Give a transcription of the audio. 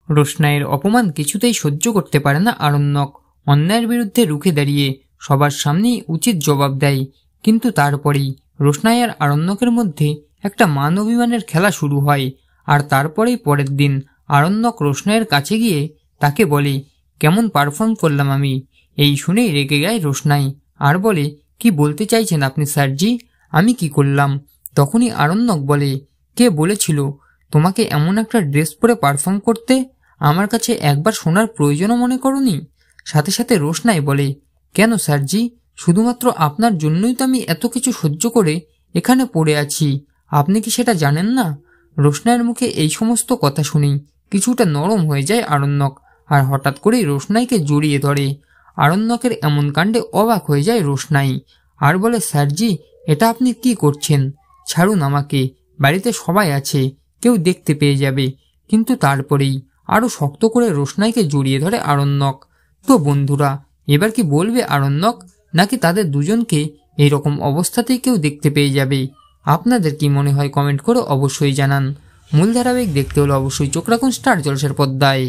রোশনাইয়ের অপমান কিছুতেই সহ্য করতে পারে না আরণ্যক। অন্যায়ের বিরুদ্ধে রুখে দাঁড়িয়ে সবার সামনেই উচিত জবাব দেয়, কিন্তু তারপরেই রোশনাই আর আরণ্যকের মধ্যে একটা মান অভিমানের খেলা শুরু হয়। আর তারপরেই পরের দিন আরণ্যক রোশনাইয়ের কাছে গিয়ে তাকে বলে, কেমন পারফর্ম করলাম আমি। এই শুনেই রেগে যায় রোশনাই আর বলে, কি বলতে চাইছেন আপনি স্যারজি, আমি কি করলাম? তখনই আরণ্যক বলে, কে বলেছিল তোমাকে এমন একটা ড্রেস পরে পারফর্ম করতে? আমার কাছে একবার শোনার প্রয়োজনও মনে করনি? সাথে সাথে রোশনাই বলে, কেন স্যারজি, শুধুমাত্র আপনার জন্যই তো আমি এত কিছু সহ্য করে এখানে পড়ে আছি, আপনি কি সেটা জানেন না? রোশনাইয়ের মুখে এই সমস্ত কথা শুনেই কিছুটা নরম হয়ে যায় আরণ্যক, আর হঠাৎ করেই রোশনাইকে জড়িয়ে ধরে। আরণ্যকের এমন কাণ্ডে অবাক হয়ে যায় রোশনাই আর বলে, স্যারজি, এটা আপনি কি করছেন? ছাড়ুন আমাকে, বাড়িতে সবাই আছে, কেউ দেখতে পেয়ে যাবে। কিন্তু তারপরেই আরো শক্ত করে রোশনাইকে জড়িয়ে ধরে আরণ্যক। তো বন্ধুরা, এবার কি বলবে আরণ্যক, নাকি তাদের দুজনকে এইরকম অবস্থাতেই কেউ দেখতে পেয়ে যাবে? আপনাদের কি মনে হয় কমেন্ট করে অবশ্যই জানান। মূল ধারাবাহিক দেখতে হলে অবশ্যই চোখ রাখুন স্টার জলসার পর্দায়।